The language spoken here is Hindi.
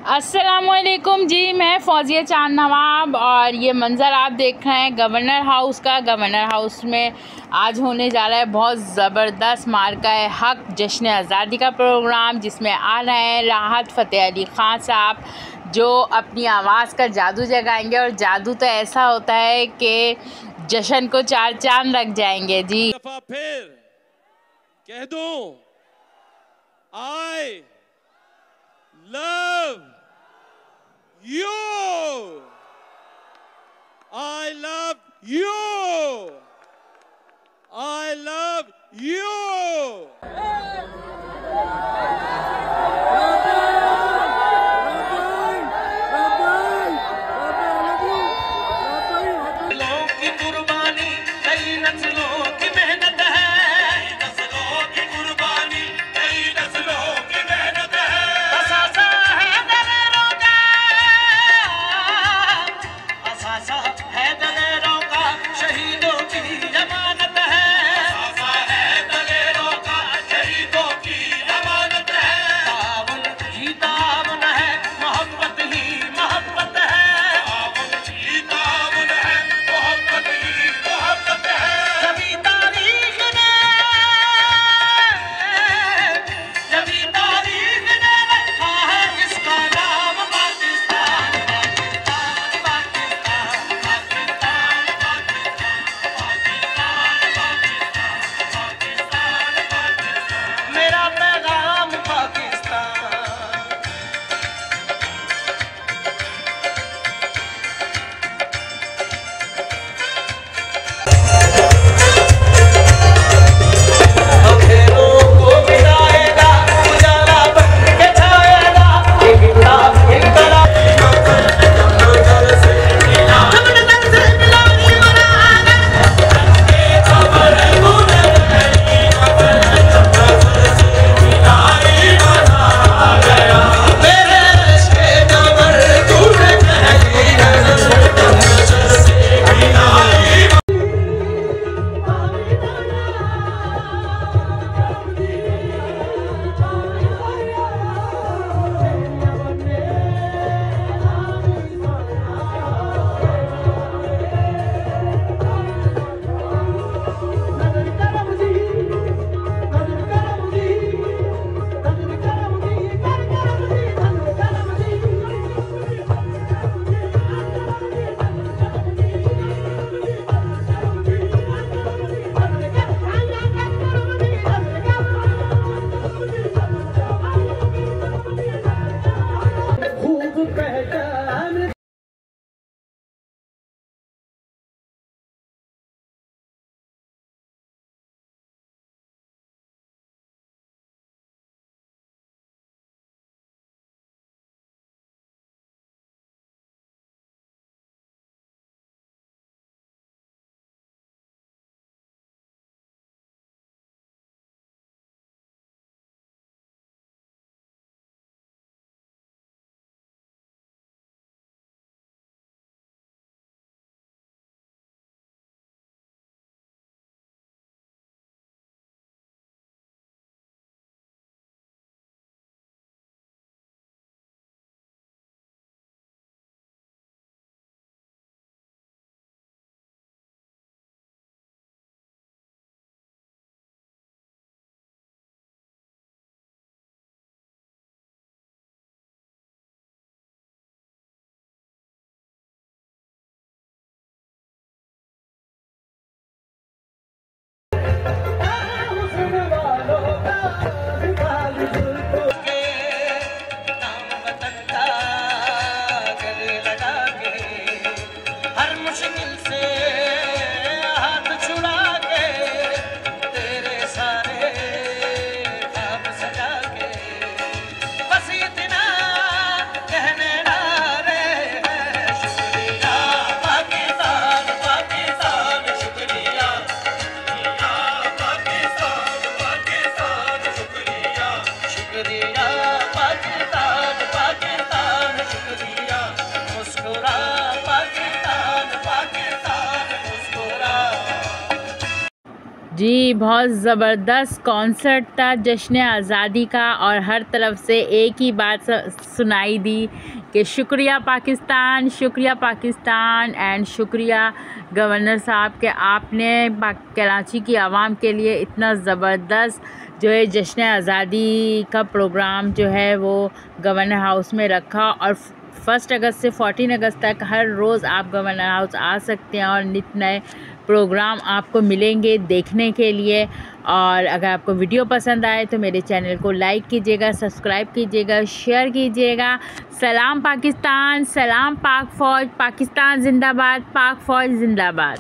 अस्सलामुअलैकुम जी, मैं फौजिया चांद नवाब और ये मंज़र आप देख रहे हैं गवर्नर हाउस का। गवर्नर हाउस में आज होने जा रहा है बहुत ज़बरदस्त मार्का हक जश्न आज़ादी का प्रोग्राम, जिसमें आ रहे हैं राहत फ़तेह अली ख़ान साहब, जो अपनी आवाज़ का जादू जगाएंगे। और जादू तो ऐसा होता है कि जश्न को चार चांद लग जाएंगे जी। दफा फिर कह दूं, आई love you. I love you. I love you. नस्लों की कुर्बानी कई नस्लों की मेहनत है, नस्लों की कुर्बानी कई नस्लों की मेहनत है। असासा है दलेरों का, असासा है दलेरों का, शहीदों की जमानत है। असासा है दलेरों का, शहीदों की जमानत है। ताउन ही ताउन है, मोहब्बत ही मोहब्बत है। ताउन ही ताउन है, मोहब्बत ही मोहब्बत है। जभी तारीख ने रखा है इसका नाम पाकिस्तान, पाकिस्तान, पाकिस्तान, पाकिस्तान, पाकिस्तान, पाकिस्तान, पाकिस्तान, मेरा पैगाम पाकिस्तान। अंधेरों को मिटाएगा, उजाला बन के छाएगा, इनकलाब इनकलाब। जब नजर से मिला ईमान के खबर तूने नहीं खबर, जब नजर से मिला ईमान आ गया। मेरे इश्क़ कमर तूने नहीं नजर, जब नजर से मिला ईमान। खूब पहचान हर मुश्किल से हाथ छुड़ा के, तेरे सारे ख्वाब सजा के, बस इतना कहने नारे हैं, शुक्रिया पाकिस्तान, पाकिस्तान, शुक्रिया, शुक्रिया जी, बहुत ज़बरदस्त कॉन्सर्ट था जश्न आज़ादी का, और हर तरफ से एक ही बात सुनाई दी कि शुक्रिया पाकिस्तान एंड शुक्रिया गवर्नर साहब के आपने कराची की आवाम के लिए इतना ज़बरदस्त जो है जश्न आज़ादी का प्रोग्राम जो है वो गवर्नर हाउस में रखा। और 1 अगस्त से 14 अगस्त तक हर रोज़ आप गवर्नर हाउस आ सकते हैं और नित नए प्रोग्राम आपको मिलेंगे देखने के लिए। और अगर आपको वीडियो पसंद आए तो मेरे चैनल को लाइक कीजिएगा, सब्सक्राइब कीजिएगा, शेयर कीजिएगा। सलाम पाकिस्तान, सलाम पाक फ़ौज, पाकिस्तान जिंदाबाद, पाक फ़ौज जिंदाबाद।